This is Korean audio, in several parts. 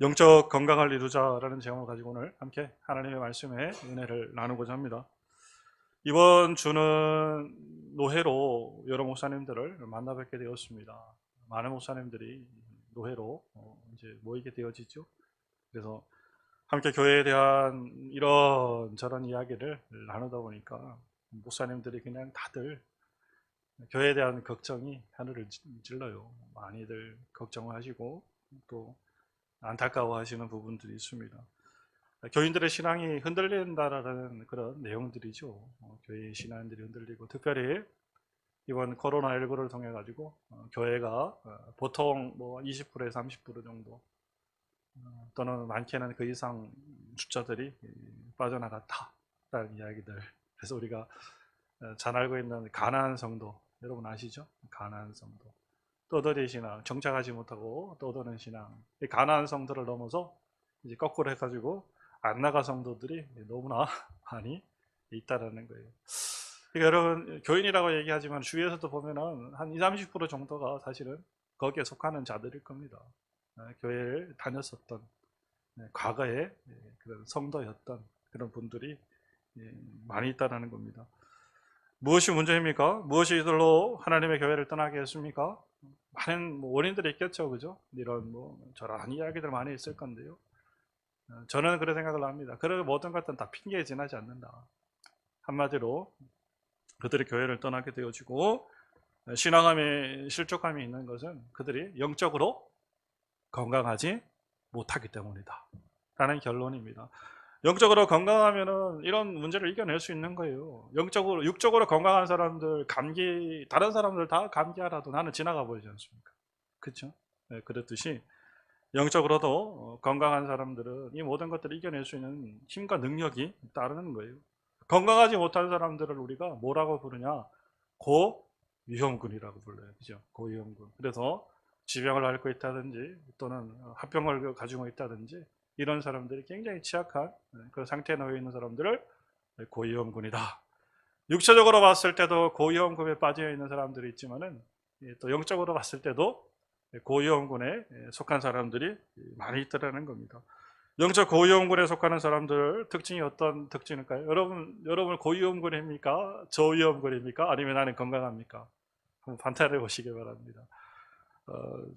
영적 건강을 이루자라는 제목을 가지고 오늘 함께 하나님의 말씀에 은혜를 나누고자 합니다. 이번 주는 노회로 여러 목사님들을 만나 뵙게 되었습니다. 많은 목사님들이 노회로 이제 모이게 되어지죠. 그래서 함께 교회에 대한 이런저런 이야기를 나누다 보니까 목사님들이 그냥 다들 교회에 대한 걱정이 하늘을 찔러요. 많이들 걱정을 하시고 또 안타까워하시는 부분들이 있습니다. 교인들의 신앙이 흔들린다라는 그런 내용들이죠. 교회의 신앙들이 흔들리고 특별히 이번 코로나19를 통해 가지고 교회가 보통 뭐 20%에서 30% 정도 또는 많게는 그 이상 숫자들이 빠져나갔다라는 이야기들. 그래서 우리가 잘 알고 있는 가나안 성도 여러분 아시죠? 가나안 성도. 떠돌이 신앙, 정착하지 못하고 떠도는 신앙. 가나안 성도를 넘어서 이제 거꾸로 해가지고 안 나가 성도들이 너무나 많이 있다라는 거예요. 그러니까 여러분 교인이라고 얘기하지만 주위에서도 보면은 한 20, 30% 정도가 사실은 거기에 속하는 자들일 겁니다. 교회를 다녔었던 과거에 그런 성도였던 그런 분들이 많이 있다라는 겁니다. 무엇이 문제입니까? 무엇이 이들로 하나님의 교회를 떠나게 했습니까? 많은 원인들이 있겠죠, 그죠? 이런 저런 이야기들 많이 있을 건데요. 저는 그런 생각을 합니다. 그런 모든 것들은 다 핑계에 지나지 않는다. 한마디로 그들이 교회를 떠나게 되어지고 신앙함에 실족함이 있는 것은 그들이 영적으로 건강하지 못하기 때문이다. 라는 결론입니다. 영적으로 건강하면은 이런 문제를 이겨낼 수 있는 거예요. 영적으로, 육적으로 건강한 사람들, 다른 사람들 다 감기하라도 나는 지나가 버리지 않습니까? 그렇죠? 네, 그렇듯이 영적으로도 건강한 사람들은 이 모든 것들을 이겨낼 수 있는 힘과 능력이 따르는 거예요. 건강하지 못한 사람들을 우리가 뭐라고 부르냐? 고위험군이라고 불러요. 그죠? 고위험군. 그래서 지병을 앓고 있다든지 또는 합병을 가지고 있다든지 이런 사람들이 굉장히 취약한 그 상태에 놓여 있는 사람들을 고위험군이다. 육체적으로 봤을 때도 고위험군에 빠져 있는 사람들이 있지만은 또 영적으로 봤을 때도 고위험군에 속한 사람들이 많이 있다라는 겁니다. 영적 고위험군에 속하는 사람들 특징이 어떤 특징일까요? 여러분 고위험군입니까? 저위험군입니까? 아니면 나는 건강합니까? 한번 판단해 보시기 바랍니다.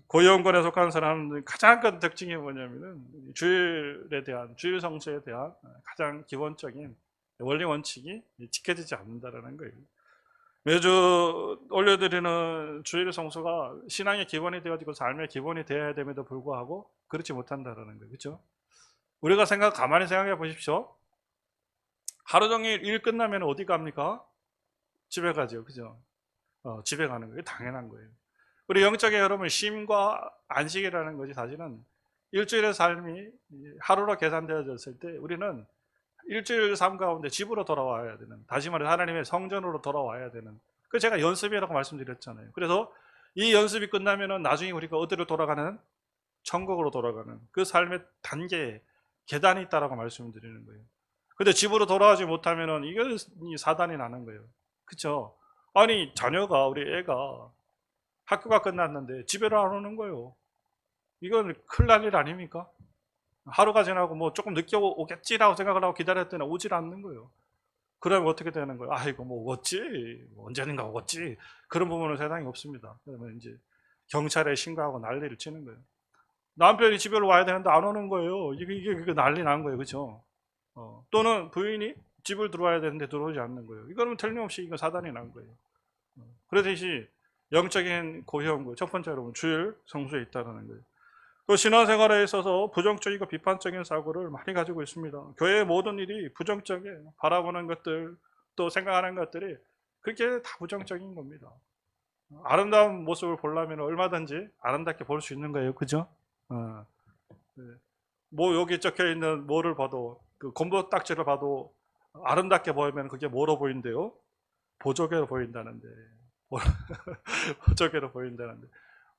고위험군에 속한 사람들 가장 큰 특징이 뭐냐면은 주일 성수에 대한 가장 기본적인 원리 원칙이 지켜지지 않는다라는 거예요. 매주 올려드리는 주일 성수가 신앙의 기본이 되어지고 삶의 기본이 되어야 됨에도 불구하고 그렇지 못한다라는 거예요. 그렇죠? 우리가 가만히 생각해 보십시오. 하루 종일 일 끝나면 어디 갑니까? 집에 가죠. 그죠? 집에 가는 거예요. 당연한 거예요. 우리 영적의 여러분 쉼과 안식이라는 것이 사실은 일주일의 삶이 하루로 계산되어졌을 때 우리는 일주일 삶 가운데 집으로 돌아와야 되는, 다시 말해 하나님의 성전으로 돌아와야 되는, 그 제가 연습이라고 말씀드렸잖아요. 그래서 이 연습이 끝나면은 나중에 우리가 어디로 돌아가는? 천국으로 돌아가는 그 삶의 단계에 계단이 있다라고 말씀드리는 거예요. 근데 집으로 돌아가지 못하면은 이게 사단이 나는 거예요. 그렇죠? 아니 자녀가, 우리 애가 학교가 끝났는데 집에로 안 오는 거예요. 이건 큰일 날 일 아닙니까? 하루가 지나고 뭐 조금 늦게 오겠지라고 생각을 하고 기다렸더니 오질 않는 거예요. 그러면 어떻게 되는 거예요? 아이고 뭐 오겠지, 언제든가 오겠지. 그런 부분은 세상에 없습니다. 그러면 이제 경찰에 신고하고 난리를 치는 거예요. 남편이 집에로 와야 되는데 안 오는 거예요. 이게 난리 난 거예요. 그렇죠? 또는 부인이 집을 들어와야 되는데 들어오지 않는 거예요. 이거는 틀림없이 이거 사단이 난 거예요. 그렇듯이 영적인 고위험군, 첫 번째로 주일 성수에 있다는 거예요. 또 신앙생활에 있어서 부정적이고 비판적인 사고를 많이 가지고 있습니다. 교회의 모든 일이 부정적이에요. 바라보는 것들, 또 생각하는 것들이 그렇게 다 부정적인 겁니다. 아름다운 모습을 보려면 얼마든지 아름답게 볼 수 있는 거예요. 그죠? 뭐 여기 적혀 있는 뭐를 봐도, 그 검도딱지를 봐도 아름답게 보이면 그게 뭐로 보인대요? 보조개로 보인다는데. 보조개로 보인다는데.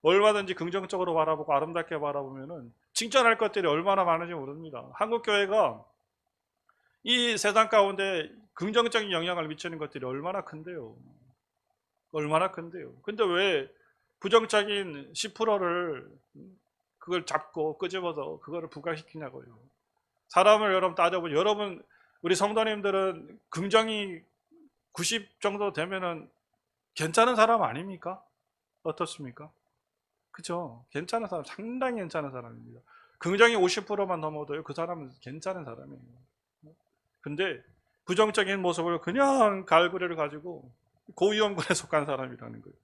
얼마든지 긍정적으로 바라보고 아름답게 바라보면은 칭찬할 것들이 얼마나 많은지 모릅니다. 한국교회가 이 세상 가운데 긍정적인 영향을 미치는 것들이 얼마나 큰데요. 얼마나 큰데요. 근데 왜 부정적인 10%를 그걸 잡고 끄집어서 그거를 부각시키냐고요. 사람을 여러분 따져보면, 여러분 우리 성도님들은 긍정이 90 정도 되면은 괜찮은 사람 아닙니까? 어떻습니까? 그죠? 괜찮은 사람, 상당히 괜찮은 사람입니다. 긍정이 50%만 넘어도요, 그 사람은 괜찮은 사람이에요. 근데 부정적인 모습을 그냥 갈구리를 가지고 고위험군에 속한 사람이라는 거예요.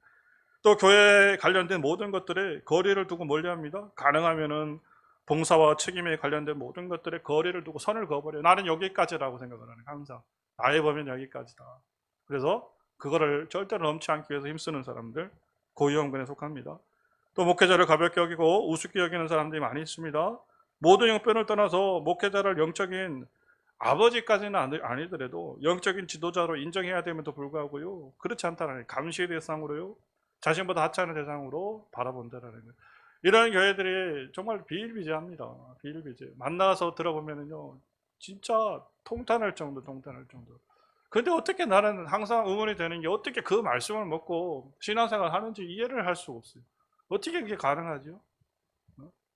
또 교회에 관련된 모든 것들에 거리를 두고 멀리합니다. 가능하면은 봉사와 책임에 관련된 모든 것들에 거리를 두고 선을 그어버려요. 나는 여기까지라고 생각을 하는 거예요. 항상 나의 범위는 여기까지다. 그래서 그거를 절대로 넘지 않기 위해서 힘쓰는 사람들, 고위험군에 속합니다. 또 목회자를 가볍게 여기고 우습게 여기는 사람들이 많이 있습니다. 모든 형편을 떠나서 목회자를 영적인 아버지까지는 아니더라도 영적인 지도자로 인정해야 됨에도 불구하고요, 그렇지 않다는 거예요. 감시의 대상으로요, 자신보다 하찮은 대상으로 바라본다라는 거예요. 이런 교회들이 정말 비일비재합니다. 비일비재. 만나서 들어보면은요, 진짜 통탄할 정도. 근데 어떻게 나는 항상 의문이 되는 게, 어떻게 그 말씀을 먹고 신앙생활 하는지 이해를 할 수가 없어요. 어떻게 그게 가능하죠?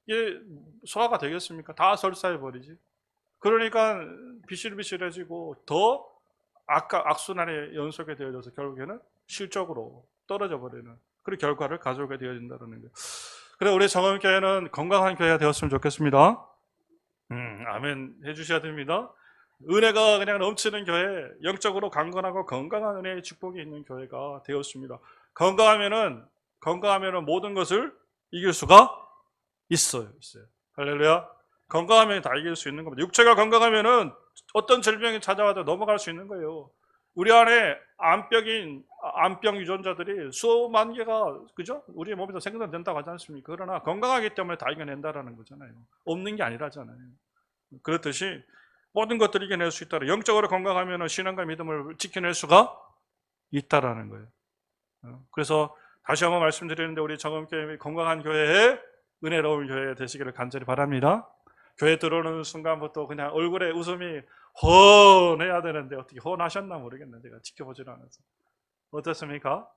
이게 소화가 되겠습니까? 다 설사해버리지. 그러니까 비실비실해지고 더 악순환의 연속이 되어져서 결국에는 실적으로 떨어져 버리는 그런 결과를 가져오게 되어진다는 거예요. 그래, 우리 정음교회는 건강한 교회가 되었으면 좋겠습니다. 아멘 해주셔야 됩니다. 은혜가 그냥 넘치는 교회, 영적으로 강건하고 건강한 은혜의 축복이 있는 교회가 되었습니다. 건강하면은 모든 것을 이길 수가 있어요. 할렐루야. 건강하면 다 이길 수 있는 겁니다. 육체가 건강하면은 어떤 질병이 찾아와도 넘어갈 수 있는 거예요. 우리 안에 암병 유전자들이 수만 개가, 그죠? 우리 몸에서 생산된다고 하지 않습니까? 그러나 건강하기 때문에 다 이겨낸다라는 거잖아요. 없는 게 아니라잖아요. 그렇듯이 모든 것들을 이겨낼 수 있다. 영적으로 건강하면 신앙과 믿음을 지켜낼 수가 있다라는 거예요. 그래서 다시 한번 말씀드리는데, 우리 정음교회 건강한 교회에, 은혜로운 교회 되시기를 간절히 바랍니다. 교회 들어오는 순간부터 그냥 얼굴에 웃음이 훤해야 되는데 어떻게 훤하셨나 모르겠네. 제가 지켜보질 않아서. 어떻습니까?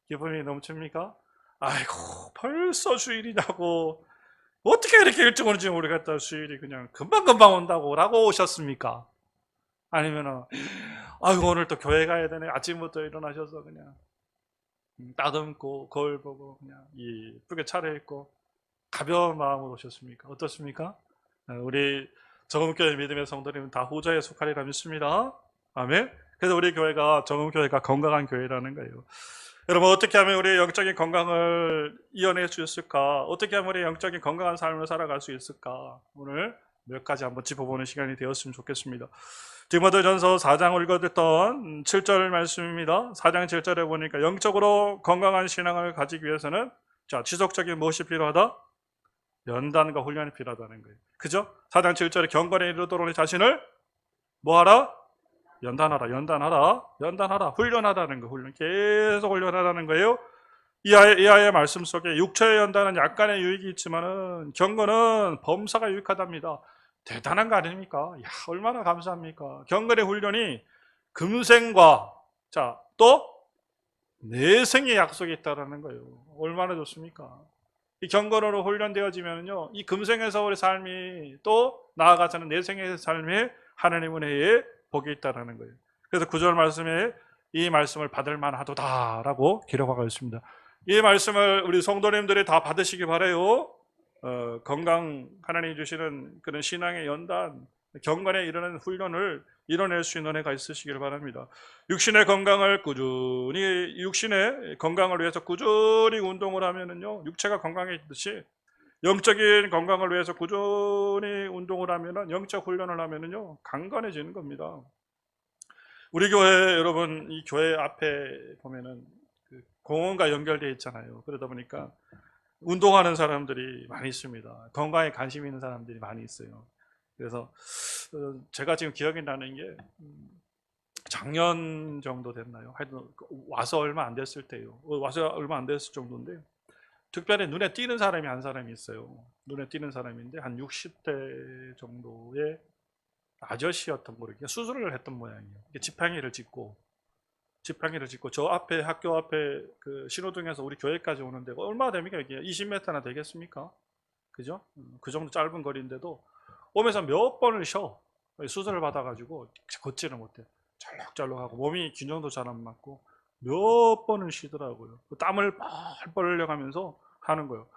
기쁨이 넘칩니까? 아이고, 벌써 주일이냐고. 어떻게 이렇게 일찍 오는지 모르겠다. 주일이 그냥 금방금방 온다고 라고 오셨습니까? 아니면은 아이고, 오늘 또 교회 가야 되네. 아침부터 일어나셔서 그냥 따듬고 거울 보고 그냥 이쁘게 차려입고 가벼운 마음으로 오셨습니까? 어떻습니까? 우리 정음교회 믿음의 성도님은 다 후자에 속하리라 믿습니다. 아멘. 그래서 우리 교회가, 정음교회가 건강한 교회라는 거예요. 여러분, 어떻게 하면 우리의 영적인 건강을 이어낼 수 있을까? 어떻게 하면 우리의 영적인 건강한 삶을 살아갈 수 있을까? 오늘 몇 가지 한번 짚어보는 시간이 되었으면 좋겠습니다. 디모데전서 4장을 읽었던 7절 말씀입니다. 4장 7절에 보니까 영적으로 건강한 신앙을 가지기 위해서는 지속적인 무엇이 필요하다? 연단과 훈련이 필요하다는 거예요. 그죠? 4장 7절에 경건에 이르도록 내 자신을 뭐하라? 연단하라. 훈련하라는 거. 계속 훈련하라는 거예요. 이 아이의 말씀 속에 육체의 연단은 약간의 유익이 있지만은 경건은 범사가 유익하답니다. 대단한 거 아닙니까? 야, 얼마나 감사합니까? 경건의 훈련이 금생과 또 내생의 약속이 있다라는 거예요. 얼마나 좋습니까? 이 경건으로 훈련되어지면요, 이 금생에서 우리 삶이 또 나아가서는 내생의 삶에 하나님 은혜에 복이 있다라는 거예요. 그래서 9절 말씀에 이 말씀을 받을 만하도다라고 기록하고 있습니다. 이 말씀을 우리 성도님들이 다 받으시기 바라요. 건강, 하나님이 주시는 그런 신앙의 연단, 경건에 이르는 훈련을 이뤄낼 수 있는 은혜가 있으시길 바랍니다. 육신의 건강을 위해서 꾸준히 운동을 하면은요, 육체가 건강해지듯이 영적인 건강을 위해서 꾸준히 운동을 하면은, 영적 훈련을 하면은요, 강건해지는 겁니다. 우리 교회, 여러분, 이 교회 앞에 보면은 그 공원과 연결되어 있잖아요. 그러다 보니까 운동하는 사람들이 많이 있습니다. 건강에 관심 있는 사람들이 많이 있어요. 그래서 제가 지금 기억이 나는 게 작년 정도 됐나요? 하여튼 와서 얼마 안 됐을 때요. 와서 얼마 안 됐을 정도인데, 특별히 눈에 띄는 사람이 한 사람이 있어요. 눈에 띄는 사람인데 한 60대 정도의 아저씨였던 모르겠어요. 수술을 했던 모양이에요. 지팡이를 짚고 저 앞에, 학교 앞에 그 신호등에서 우리 교회까지 오는 데가 얼마나 됩니까? 이게 20m나 되겠습니까? 그죠? 그 정도 짧은 거리인데도 오면서 몇 번을 쉬어. 수술을 받아가지고 걷지를 못해. 잘록잘록하고 몸이 균형도 잘 안 맞고 몇 번을 쉬더라고요. 땀을 뻘뻘 흘려가면서 하는 거예요.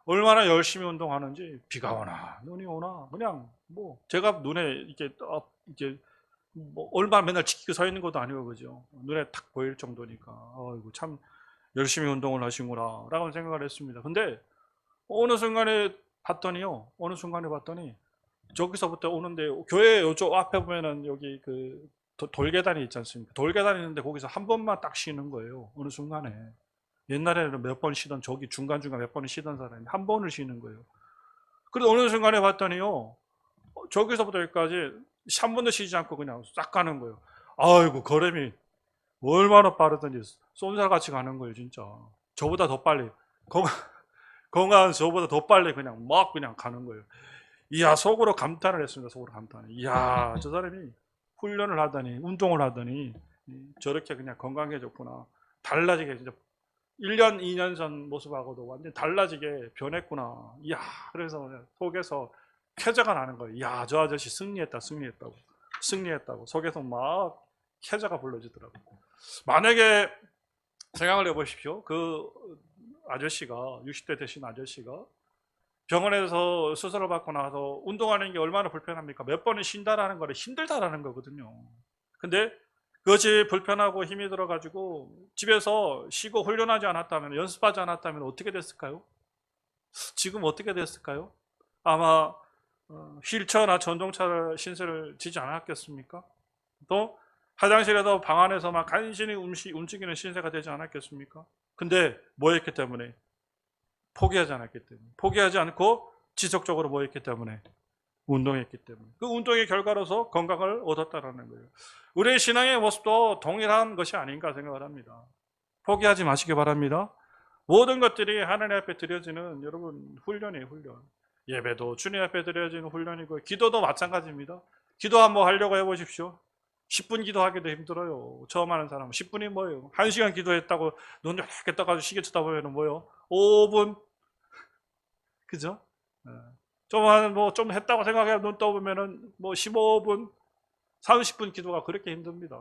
얼마나 열심히 운동하는지 비가 오나 눈이 오나 그냥 뭐 제가 눈에 이게 뭐 얼마나 맨날 지키고 서 있는 것도 아니고 그죠. 눈에 탁 보일 정도니까 아이고 참 열심히 운동을 하시구나 라고 생각을 했습니다. 근데 어느 순간에 봤더니 저기서부터 오는데 교회 요쪽 앞에 보면은 여기 그 돌계단이 있지 않습니까? 돌계단이 있는데 거기서 한 번만 딱 쉬는 거예요. 어느 순간에. 옛날에는 몇 번 쉬던 저기 중간중간 몇 번을 쉬던 사람이 한 번을 쉬는 거예요. 그래도 어느 순간에 봤더니요. 저기서부터 여기까지 한 번도 쉬지 않고 그냥 싹 가는 거예요. 아이고 걸음이 얼마나 빠르던지 쏜살같이 가는 거예요 진짜. 저보다 더 빨리 건강한 저보다 더 빨리 그냥 막 그냥 가는 거예요. 이야 속으로 감탄을 했습니다. 속으로 감탄. 이야 저 사람이 훈련을 하더니 운동을 하더니 저렇게 그냥 건강해졌구나. 달라지게 진짜 1년 2년 전 모습하고도 완전 달라지게 변했구나. 이야 그래서 속에서 쾌재가 나는 거예요. 이야 저 아저씨 승리했다고 속에서 막 쾌재가 불러지더라고요. 만약에 생각을 해보십시오. 그 아저씨가 60대 되신 아저씨가 병원에서 수술을 받고 나서 운동하는 게 얼마나 불편합니까? 몇 번을 쉰다라는 거는 힘들다라는 거거든요. 근데 그것이 불편하고 힘이 들어가지고 집에서 쉬고 훈련하지 않았다면, 연습하지 않았다면 어떻게 됐을까요? 지금 어떻게 됐을까요? 아마 휠체어나 전동차를 신세를 지지 않았겠습니까? 또 화장실에서 방 안에서만 간신히 움직이는 신세가 되지 않았겠습니까? 근데 뭐 했기 때문에? 포기하지 않았기 때문에. 포기하지 않고 지속적으로 뭐 했기 때문에? 운동했기 때문에. 그 운동의 결과로서 건강을 얻었다는 거예요. 우리의 신앙의 모습도 동일한 것이 아닌가 생각을 합니다. 포기하지 마시기 바랍니다. 모든 것들이 하나님 앞에 드려지는 여러분 훈련이에요. 훈련. 예배도 주님 앞에 드려지는 훈련이고 기도도 마찬가지입니다. 기도 한번 하려고 해보십시오. 10분 기도하기도 힘들어요. 처음 하는 사람은 10분이 뭐예요? 1시간 기도했다고 눈 이렇게 떠가지고 시계 쳐다보면 뭐예요? 5분? 그죠? 좀 했다고 생각해 눈 떠보면은 뭐 15분, 30분 기도가 그렇게 힘듭니다.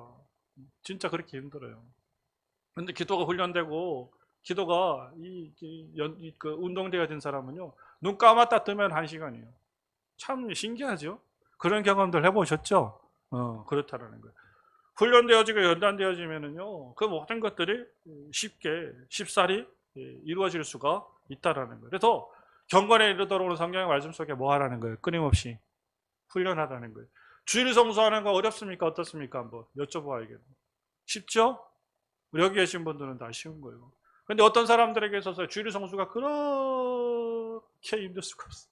진짜 그렇게 힘들어요. 근데 기도가 훈련되고 기도가 그 운동되어진 사람은요, 눈 감았다 뜨면 1시간이에요. 참 신기하죠? 그런 경험들 해보셨죠? 그렇다라는 거예요. 훈련되어지고 연단되어지면은요, 그 모든 것들이 쉽사리 이루어질 수가 있다라는 거예요. 그래서 경건에 이르도록 성경의 말씀 속에 뭐 하라는 거예요? 끊임없이 훈련하라는 거예요. 주일 성수하는 거 어렵습니까? 어떻습니까? 한번 여쭤봐야겠네요. 쉽죠? 여기 계신 분들은 다 쉬운 거예요. 근데 어떤 사람들에게 있어서 주일 성수가 그렇게 힘들 수가 없어.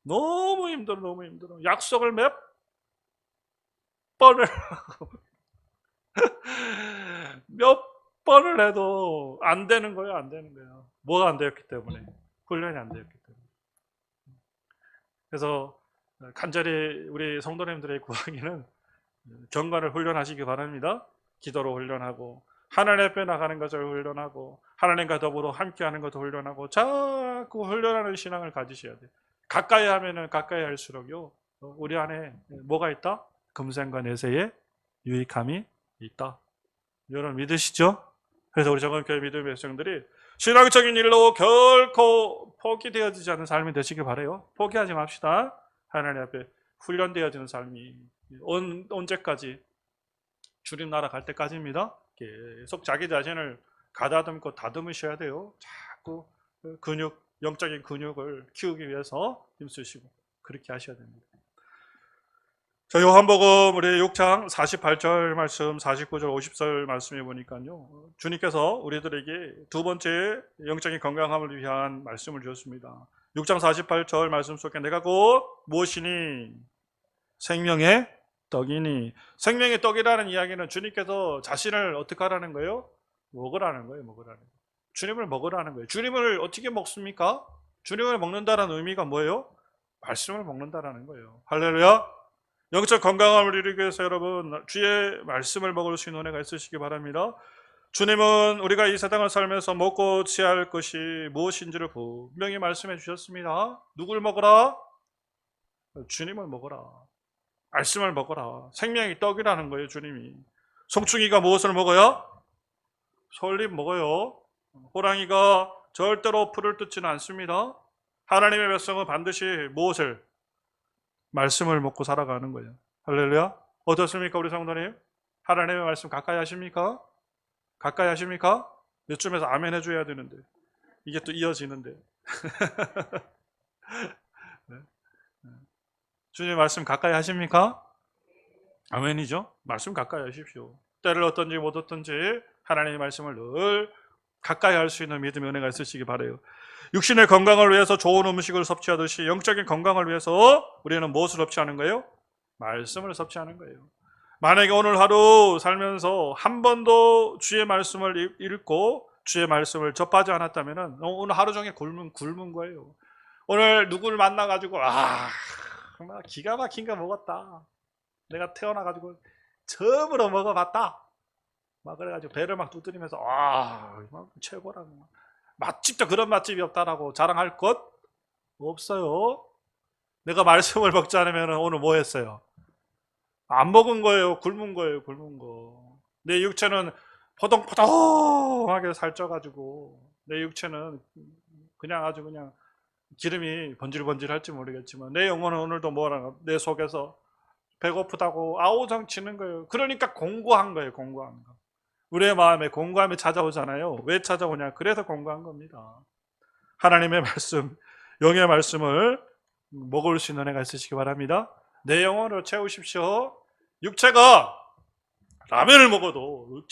너무 힘들어. 약속을 몇 번을 하고 몇 번을 해도 안 되는 거예요. 안 되는 거예요. 뭐가 안 되었기 때문에. 훈련이 안 되었기 때문에. 그래서 간절히 우리 성도님들의 구하기는 경건을 훈련하시기 바랍니다. 기도로 훈련하고 하나님 앞에 나가는 것을 훈련하고 하나님과 더불어 함께하는 것도 훈련하고 자꾸 훈련하는 신앙을 가지셔야 돼요. 가까이 하면은 가까이 할수록요 우리 안에 뭐가 있다? 금생과 내세의 유익함이 있다. 여러분 믿으시죠? 그래서 우리 정은교회 믿음의 백성들이 신앙적인 일로 결코 포기되어지지 않는 삶이 되시길 바라요. 포기하지 맙시다. 하나님 앞에 훈련되어지는 삶이 언제까지? 주님 나라 갈 때까지입니다. 계속 자기 자신을 가다듬고 다듬으셔야 돼요. 자꾸 영적인 근육을 키우기 위해서 힘쓰시고 그렇게 하셔야 됩니다. 자, 요한복음 우리 6장 48절 말씀, 49절, 50절 말씀해 보니까요. 주님께서 우리들에게 두 번째 영적인 건강함을 위한 말씀을 주셨습니다. 6장 48절 말씀 속에 내가 곧 무엇이니? 생명의 떡이니. 생명의 떡이라는 이야기는 주님께서 자신을 어떻게 하라는 거예요? 먹으라는 거예요. 주님을 먹으라는 거예요. 주님을 어떻게 먹습니까? 주님을 먹는다는 의미가 뭐예요? 말씀을 먹는다라는 거예요. 할렐루야. 영적 건강함을 이루기 위해서 여러분 주의 말씀을 먹을 수 있는 은혜가 있으시기 바랍니다. 주님은 우리가 이 세상을 살면서 먹고 취할 것이 무엇인지를 분명히 말씀해 주셨습니다. 누굴 먹어라? 주님을 먹어라. 말씀을 먹어라. 생명이 떡이라는 거예요, 주님이. 송충이가 무엇을 먹어요? 솔잎 먹어요. 호랑이가 절대로 풀을 뜯지는 않습니다. 하나님의 백성은 반드시 무엇을? 말씀을 먹고 살아가는 거예요. 할렐루야. 어떻습니까, 우리 성도님? 하나님의 말씀 가까이 하십니까? 가까이 하십니까? 이쯤에서 아멘 해줘야 되는데 이게 또 이어지는데. 네. 주님 말씀 가까이 하십니까? 아멘이죠. 말씀 가까이 하십시오. 때를 어떤지 못 어떤지 하나님의 말씀을 늘 가까이 할 수 있는 믿음의 은혜가 있으시기 바라요. 육신의 건강을 위해서 좋은 음식을 섭취하듯이 영적인 건강을 위해서 우리는 무엇을 섭취하는 거예요? 말씀을 섭취하는 거예요. 만약에 오늘 하루 살면서 한 번도 주의 말씀을 읽고 주의 말씀을 접하지 않았다면 오늘 하루 종일 굶은 거예요. 오늘 누구를 만나가지고 기가 막힌 거 먹었다. 내가 태어나가지고 처음으로 먹어봤다. 막 그래가지고 배를 막 두드리면서 최고라고. 맛집도 그런 맛집이 없다라고 자랑할 것 없어요. 내가 말씀을 먹지 않으면 오늘 뭐 했어요? 안 먹은 거예요. 굶은 거예요. 굶은 거. 내 육체는 포동포동하게 살쪄가지고 내 육체는 그냥 아주 그냥 기름이 번질번질할지 모르겠지만 내 영혼은 오늘도 뭐라고 내 속에서 배고프다고 아우성 치는 거예요. 그러니까 공고한 거예요. 공고한 거. 우리의 마음에 공고함이 찾아오잖아요. 왜 찾아오냐? 그래서 공고한 겁니다. 하나님의 말씀, 영의 말씀을 먹을 수 있는 은혜가 있으시기 바랍니다. 내 영혼을 채우십시오. 육체가 라면을 먹어도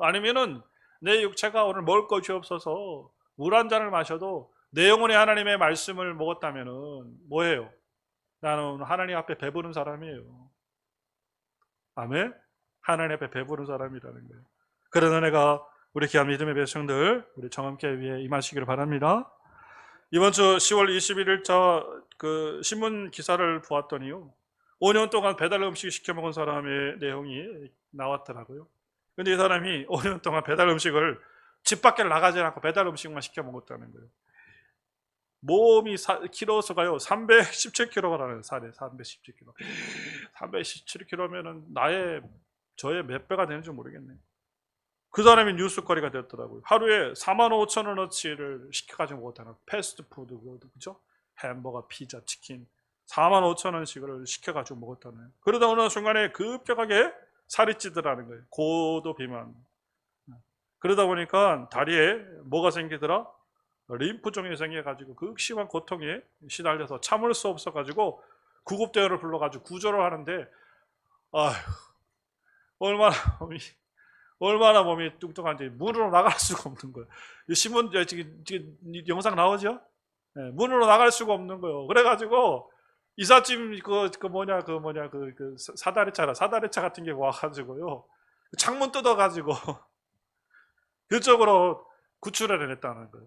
아니면은 내 육체가 오늘 먹을 것이 없어서 물 한 잔을 마셔도 내 영혼이 하나님의 말씀을 먹었다면은 뭐예요? 나는 하나님 앞에 배부른 사람이에요. 아멘. 하나님 앞에 배부른 사람이라는 거예요. 그런 은혜가 우리 귀한 믿음의 백성들, 우리 정함교회 위에 임하시기를 바랍니다. 이번 주 10월 21일 그 신문 기사를 보았더니요, 5년 동안 배달 음식 시켜 먹은 사람의 내용이 나왔더라고요. 근데 이 사람이 5년 동안 배달 음식을 집 밖에 나가지 않고 배달 음식만 시켜 먹었다는 거예요. 몸이 키로수가요 317kg라는 살에 317kg. 317kg면은 저의 몇 배가 되는지 모르겠네요. 그 사람이 뉴스거리가 됐더라고요. 하루에 45,000원어치를 시켜가지고 먹었다는 패스트푸드, 그죠? 햄버거, 피자, 치킨 45,000원씩을 시켜가지고 먹었다는. 그러다 어느 순간에 급격하게 살이 찌더라는 거예요. 고도 비만. 그러다 보니까 다리에 뭐가 생기더라? 림프종이 생겨가지고 극심한 고통에 시달려서 참을 수 없어가지고 구급대원을 불러가지고 구조를 하는데 얼마나 몸이 뚱뚱한지 문으로 나갈 수가 없는 거예요. 신문 지금 영상 나오죠? 네, 문으로 나갈 수가 없는 거예요. 그래가지고 이삿짐 그 사다리차 같은 게 와가지고요 창문 뜯어가지고 그쪽으로 구출을 해냈다는 거예요.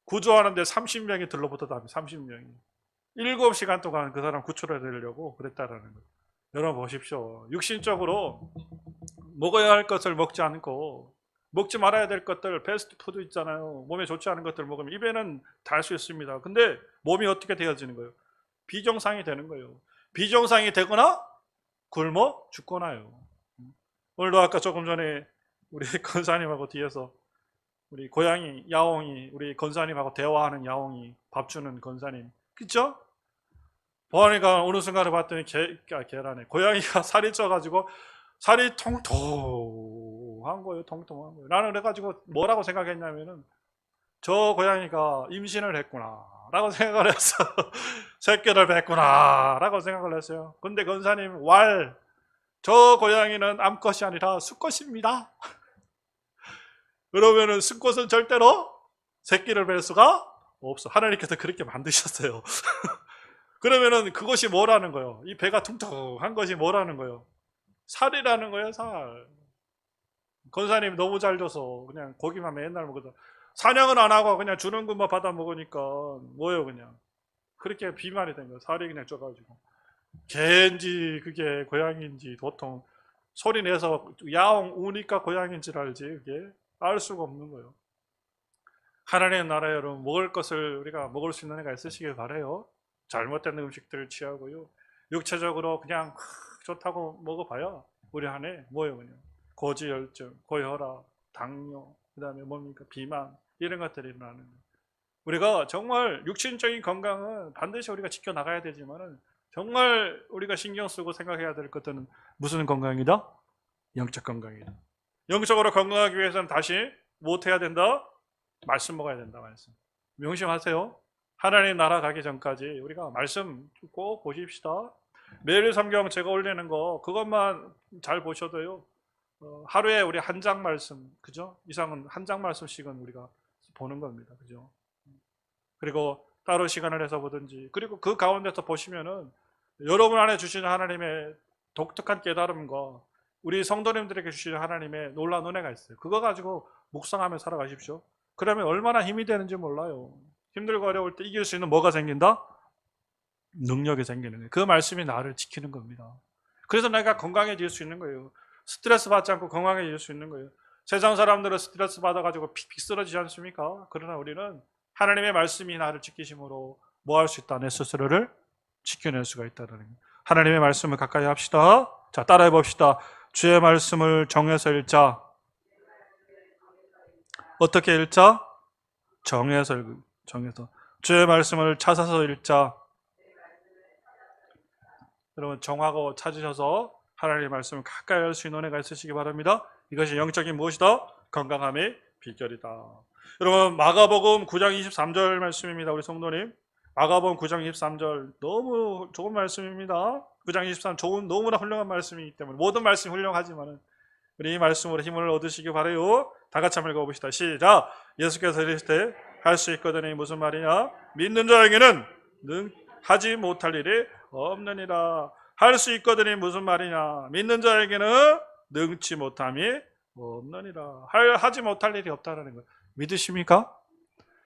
구조하는데 30명이 들러붙었다면 30명이 7시간 동안 그 사람 구출해 내려고 그랬다라는 거예요. 여러분 보십시오. 육신적으로 먹어야 할 것을 먹지 않고 먹지 말아야 될 것들, 패스트푸드 있잖아요. 몸에 좋지 않은 것들 먹으면 입에는 달 수 있습니다. 근데 몸이 어떻게 되어지는 거예요? 비정상이 되는 거예요. 비정상이 되거나 굶어 죽거나요. 오늘도 아까 조금 전에 우리 권사님하고 뒤에서 우리 고양이 야옹이 우리 권사님하고 대화하는 야옹이 밥 주는 권사님, 그쵸? 보니까 어느 순간에 봤더니 계란에 고양이가 살이 쪄가지고 살이 통통한 거예요. 통통한 거예요. 나는 그래가지고 뭐라고 생각했냐면은 저 고양이가 임신을 했구나 라고 생각을 했어. 새끼를 뱄구나 라고 생각을 했어요. 근데 권사님 저 고양이는 암컷이 아니라 수컷입니다. 그러면은 수컷은 절대로 새끼를 뵐 수가 없어. 하나님께서 그렇게 만드셨어요. 그러면은 그것이 뭐라는 거예요? 이 배가 퉁퉁한 것이 뭐라는 거예요? 살이라는 거예요, 살. 권사님 너무 잘 줘서 그냥 고기만 맨날 먹어도 사냥은 안 하고 그냥 주는 것만 받아 먹으니까 뭐예요, 그냥. 그렇게 비만이 된 거예요. 살이 그냥 쪄가지고. 개인지 그게 고양이인지 도통 소리 내서 야옹 우니까 고양이인 줄 알지 그게 알 수가 없는 거예요. 하나님의 나라에 여러분 먹을 것을 우리가 먹을 수 있는 애가 있으시길 바래요. 잘못된 음식들을 취하고요. 육체적으로 그냥 좋다고 먹어봐야 우리 안에 뭐예요? 그냥 고지혈증, 고혈압, 당뇨, 그 다음에 뭡니까? 비만 이런 것들이 일어나는 거예요. 우리가 정말 육신적인 건강은 반드시 우리가 지켜나가야 되지만 정말 우리가 신경 쓰고 생각해야 될 것들은 무슨 건강이다? 영적 건강이다. 영적으로 건강하기 위해서는 다시 무엇해야 된다? 말씀 먹어야 된다. 말씀. 명심하세요. 하나님 나라 가기 전까지 우리가 말씀 꼭 보십시다. 매일 성경 제가 올리는 거 그것만 잘 보셔도요. 하루에 우리 한 장 말씀, 그죠? 이상은 한 장 말씀씩은 우리가 보는 겁니다. 그죠? 그리고 따로 시간을 내서 보든지, 그리고 그 가운데서 보시면은 여러분 안에 주시는 하나님의 독특한 깨달음과 우리 성도님들에게 주시는 하나님의 놀라운 은혜가 있어요. 그거 가지고 묵상하며 살아가십시오. 그러면 얼마나 힘이 되는지 몰라요. 힘들고 어려울 때 이길 수 있는 뭐가 생긴다? 능력이 생기는 거예요. 그 말씀이 나를 지키는 겁니다. 그래서 내가 건강해질 수 있는 거예요. 스트레스 받지 않고 건강해질 수 있는 거예요. 세상 사람들은 스트레스 받아가지고 픽픽 쓰러지지 않습니까? 그러나 우리는 하나님의 말씀이 나를 지키심으로 뭐 할 수 있다? 내 스스로를 지켜낼 수가 있다는 거예요. 하나님의 말씀을 가까이 합시다. 자, 따라해 봅시다. 주의 말씀을 정해서 읽자. 어떻게 읽자? 정해서. 주의 말씀을 찾아서 읽자. 여러분 정하고 찾으셔서 하나님의 말씀을 가까이 할 수 있는 은혜가 있으시기 바랍니다. 이것이 영적인 무엇이다? 건강함의 비결이다. 여러분 마가복음 9장 23절 말씀입니다. 우리 성도님 마가복음 9장 23절 너무 좋은 말씀입니다. 9장 23 너무나 훌륭한 말씀이기 때문에 모든 말씀이 훌륭하지만 우리 이 말씀으로 힘을 얻으시기 바라요. 다 같이 한번 읽어봅시다. 시작. 예수께서 이르시되 할 수 있거든이 무슨 말이냐? 믿는 자에게는 하지 못할 일이 없느니라. 할 수 있거든이 무슨 말이냐? 믿는 자에게는 능치 못함이 없느니라. 하지 못할 일이 없다는 거예요. 믿으십니까?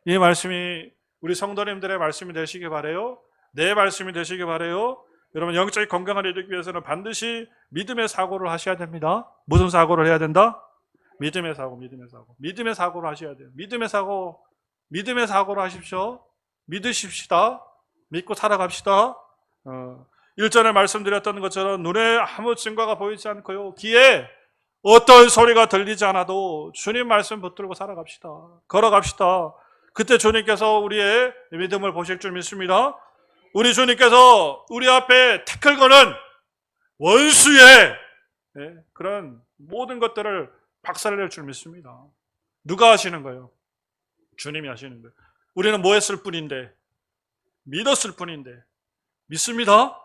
이 말씀이 우리 성도님들의 말씀이 되시기 바라요. 내 말씀이 되시기 바라요. 여러분 영적인 건강을 이루기 위해서는 반드시 믿음의 사고를 하셔야 됩니다. 무슨 사고를 해야 된다? 믿음의 사고를 하셔야 돼요. 믿음의 사고를 하십시오. 믿으십시다. 믿고 살아갑시다. 1전에 말씀드렸던 것처럼 눈에 아무 증거가 보이지 않고요. 귀에 어떤 소리가 들리지 않아도 주님 말씀 붙들고 살아갑시다. 걸어갑시다. 그때 주님께서 우리의 믿음을 보실 줄 믿습니다. 우리 주님께서 우리 앞에 태클 거는 원수의 그런 모든 것들을 박살낼 줄 믿습니다. 누가 하시는 거예요? 주님이 하시는 거예요. 우리는 뭐 했을 뿐인데? 믿었을 뿐인데. 믿습니다.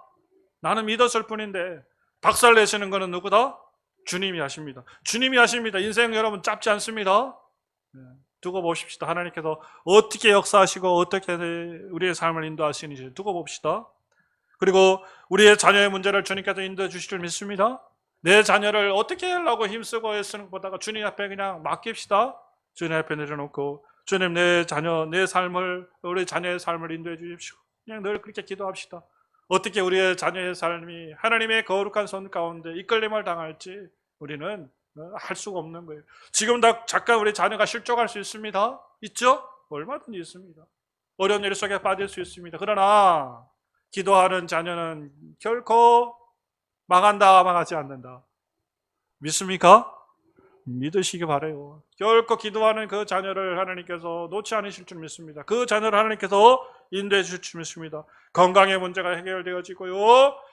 나는 믿었을 뿐인데 박살내시는 거는 누구다? 주님이 하십니다. 주님이 하십니다. 인생 여러분 짧지 않습니다. 두고 보십시다. 하나님께서 어떻게 역사하시고 어떻게 우리의 삶을 인도하시는지 두고 봅시다. 그리고 우리의 자녀의 문제를 주님께서 인도해 주실 줄 믿습니다. 내 자녀를 어떻게 하려고 힘쓰고 애쓰는 것보다가 주님 앞에 그냥 맡깁시다. 주님 앞에 내려놓고 주님 내 자녀, 내 삶을 우리 자녀의 삶을 인도해 주십시오. 그냥 늘 그렇게 기도합시다. 어떻게 우리의 자녀의 삶이 하나님의 거룩한 손 가운데 이끌림을 당할지 우리는 할 수가 없는 거예요. 지금 다 잠깐 우리 자녀가 실족할 수 있습니다. 있죠? 얼마든지 있습니다. 어려운 일 속에 빠질 수 있습니다. 그러나 기도하는 자녀는 결코 망하지 않는다. 믿습니까? 믿으시기 바라요. 결코 기도하는 그 자녀를 하나님께서 놓지 않으실 줄 믿습니다. 그 자녀를 하나님께서 인도해 주실 줄 믿습니다. 건강의 문제가 해결되어지고요.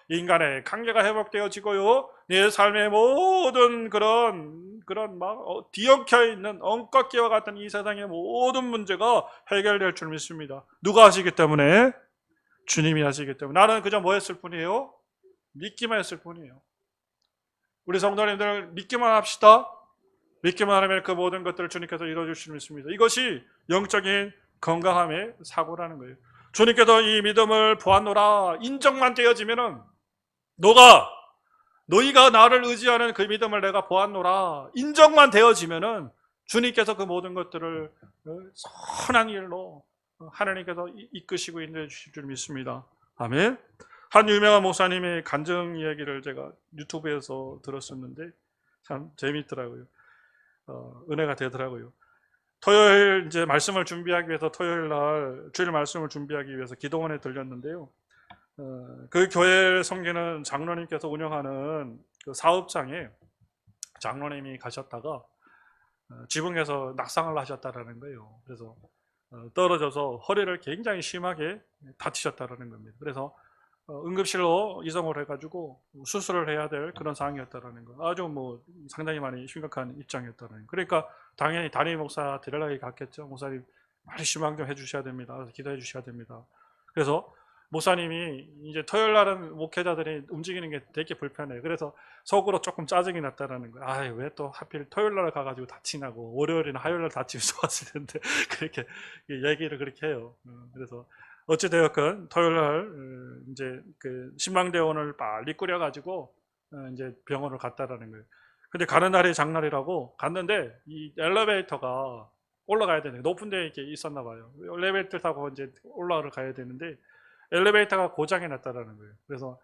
인간의 관계가 회복되어지고요. 내 삶의 모든 그런 막 뒤엉켜 있는 엉꺾기와 같은 이 세상의 모든 문제가 해결될 줄 믿습니다. 누가 하시기 때문에? 주님이 하시기 때문에. 나는 그저 뭐 했을 뿐이에요? 믿기만 했을 뿐이에요. 우리 성도님들 믿기만 합시다. 믿기만 하면 그 모든 것들을 주님께서 이루어줄 줄 믿습니다. 이것이 영적인 건강함의 사고라는 거예요. 주님께서 이 믿음을 보았노라 인정만 되어지면은 너희가 나를 의지하는 그 믿음을 내가 보았노라 인정만 되어지면은 주님께서 그 모든 것들을 선한 일로 하나님께서 이끄시고 인도해 주실 줄 믿습니다. 아멘. 한 유명한 목사님의 간증 이야기를 제가 유튜브에서 들었었는데 참 재미있더라고요. 은혜가 되더라고요. 토요일 이제 말씀을 준비하기 위해서 토요일 날 주일 말씀을 준비하기 위해서 기도원에 들렸는데요. 그 교회 섬기는 장로님께서 운영하는 그 사업장에 장로님이 가셨다가 지붕에서 낙상을 하셨다라는 거예요. 그래서 떨어져서 허리를 굉장히 심하게 다치셨다라는 겁니다. 그래서 응급실로 이송을 해가지고 수술을 해야 될 그런 상황이었다라는 거. 아주 뭐 상당히 많이 심각한 입장이었다는 거. 그러니까 당연히 담임 목사 데려가게 갔겠죠. 목사님 많이 신방 좀 해주셔야 됩니다. 그래서 기도해 주셔야 됩니다. 그래서 목사님이 이제 토요일 날은 목회자들이 움직이는 게 되게 불편해요. 그래서 속으로 조금 짜증이 났다라는 거예요. 아, 왜 또 하필 토요일 날 가가지고 다치냐고. 월요일이나 화요일 날 다치면 좋았을 텐데 그렇게 얘기를 그렇게 해요. 그래서 어찌되었건 토요일 날 이제 그 신방대원을 빨리 꾸려가지고 이제 병원을 갔다라는 거예요. 근데 가는 날이 장날이라고 갔는데 이 엘리베이터가 올라가야 되는데 높은 데에 이렇게 있었나 봐요. 엘리베이터 타고 이제 올라가러 가야 되는데 엘리베이터가 고장이 났다라는 거예요. 그래서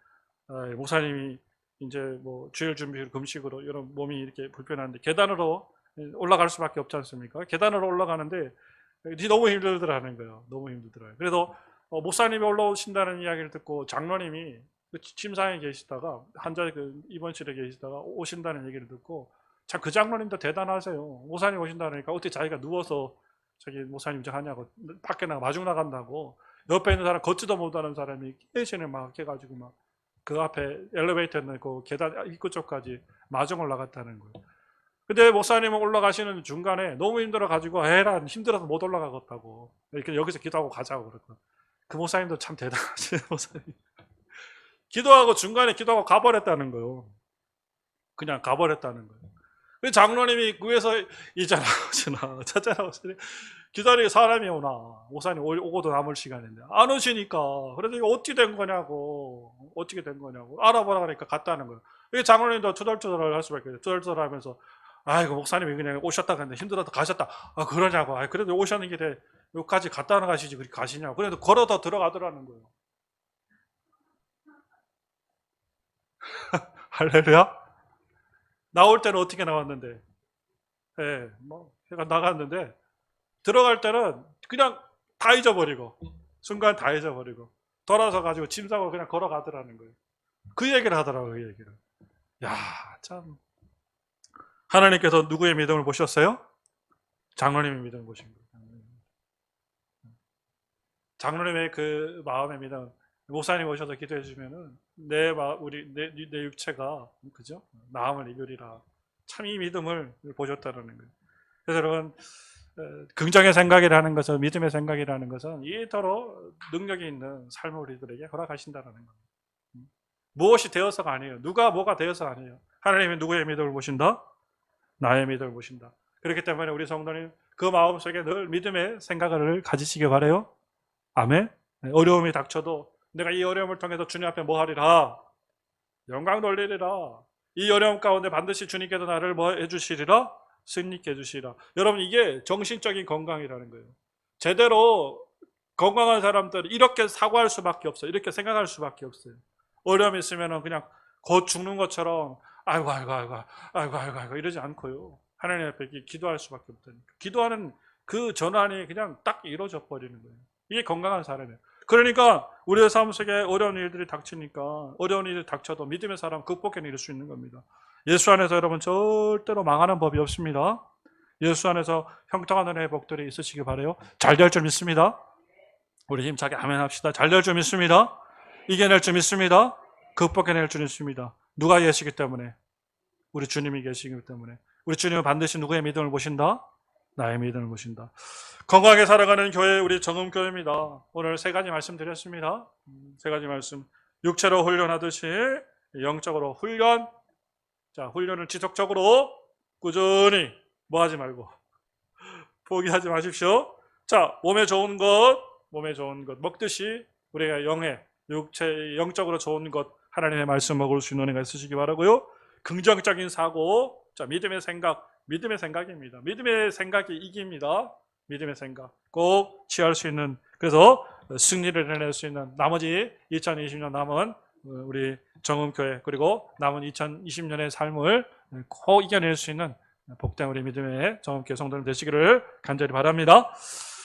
목사님이 이제 뭐 주일 준비 금식으로 이런 몸이 이렇게 불편한데 계단으로 올라갈 수밖에 없지 않습니까? 계단으로 올라가는데 너무 힘들더라는 거예요. 너무 힘들더라고요. 그래서 목사님이 올라오신다는 이야기를 듣고 장로님이 그 침상에 계시다가 환자 그 입원실에 계시다가 오신다는 얘기를 듣고 참 그 장로님도 대단하세요. 목사님 오신다니까 어떻게 자기가 누워서 저기 목사님 저 하냐고 밖에 나가 마중 나간다고 옆에 있는 사람 걷지도 못하는 사람이 깨신을 막 해가지고 막 그 앞에 엘리베이터 있는 그 계단 입구 쪽까지 마중을 나갔다는 거예요. 근데 목사님은 올라가시는 중간에 너무 힘들어가지고 에라 힘들어서 못 올라가겠다고 이렇게 여기서 기도하고 가자고 그랬거든요. 그 목사님도 참 대단하시네 목사님. 기도하고 중간에 기도하고 가버렸다는 거예요. 그냥 가버렸다는 거예요. 그 장로님이 위에서 이제 나오시나 저자 나오시나 기다리게 사람이 오나 목사님 오고도 남을 시간인데 안 오시니까 그래서 이거 어떻게 된 거냐고 어떻게 된 거냐고 알아보라 그러니까 갔다는 거예요. 이 장로님도 투덜투덜 할 수밖에 없어요. 투덜투덜 하면서 아이고 목사님이 그냥 오셨다 갔는데 힘들어서 가셨다. 아 그러냐고. 아 그래도 오셨는 길에 여기까지 갔다 가시지 그렇게 가시냐고. 그래도 걸어서 들어가더라는 거예요. 할렐루야. 나올 때는 어떻게 나왔는데? 예, 뭐 해가 나갔는데 들어갈 때는 그냥 다 잊어버리고 순간 다 잊어버리고 돌아서 가지고 짐 싸고 그냥 걸어가더라는 거예요. 그 얘기를 하더라고요. 그 얘기를. 야, 참 하나님께서 누구의 믿음을 보셨어요? 장로님의 믿음을 보신 거예요. 장로님의 그 마음의 믿음. 목사님 오셔서 기도해 주면은 내 육체가 그죠? 나음을 이루리라. 참 이 믿음을 보셨다는 거예요. 그래서 여러분 긍정의 생각이라는 것은 믿음의 생각이라는 것은 이토록 능력이 있는 삶을 우리들에게 허락하신다는 겁니다. 무엇이 되어서가 아니에요. 누가 뭐가 되어서가 아니에요. 하나님이 누구의 믿음을 보신다? 나의 믿음을 보신다. 그렇기 때문에 우리 성도님 그 마음속에 늘 믿음의 생각을 가지시기 바라요. 아멘. 어려움이 닥쳐도 내가 이 어려움을 통해서 주님 앞에 뭐 하리라? 영광 돌리리라. 이 어려움 가운데 반드시 주님께서 나를 뭐 해주시리라? 승리케 해주시리라. 여러분 이게 정신적인 건강이라는 거예요. 제대로 건강한 사람들은 이렇게 사고할 수밖에 없어요. 이렇게 생각할 수밖에 없어요. 어려움이 있으면 그냥 곧 죽는 것처럼 아이고 이러지 않고요. 하나님 앞에 기도할 수밖에 없다니까. 기도하는 그 전환이 그냥 딱 이루어져 버리는 거예요. 이게 건강한 사람이에요. 그러니까 우리의 삶 속에 어려운 일들이 닥치니까 어려운 일이 닥쳐도 믿음의 사람 극복해낼 수 있는 겁니다. 예수 안에서 여러분 절대로 망하는 법이 없습니다. 예수 안에서 형통한 은혜의 복들이 있으시기 바라요. 잘 될 줄 믿습니다. 우리 힘차게 아멘 합시다. 잘 될 줄 믿습니다. 이겨낼 줄 믿습니다. 극복해낼 줄 믿습니다. 누가 계시기 때문에? 우리 주님이 계시기 때문에. 우리 주님은 반드시 누구의 믿음을 보신다? 나의 믿음을 보신다. 건강하게 살아가는 교회 우리 정음교회입니다. 오늘 세 가지 말씀드렸습니다. 세 가지 말씀. 육체로 훈련하듯이 영적으로 훈련. 자, 훈련을 지속적으로 꾸준히 뭐 하지 말고 포기하지 마십시오. 자, 몸에 좋은 것 먹듯이 우리가 육체 영적으로 좋은 것 하나님의 말씀 먹을 수 있는 은혜가 있으시기 바라고요. 긍정적인 사고, 자, 믿음의 생각입니다. 믿음의 생각이 이깁니다. 믿음의 생각 꼭 취할 수 있는, 그래서 승리를 해낼 수 있는 나머지 2020년 남은 우리 정음교회 그리고 남은 2020년의 삶을 꼭 이겨낼 수 있는 복된 우리 믿음의 정음교회 성도들 되시기를 간절히 바랍니다.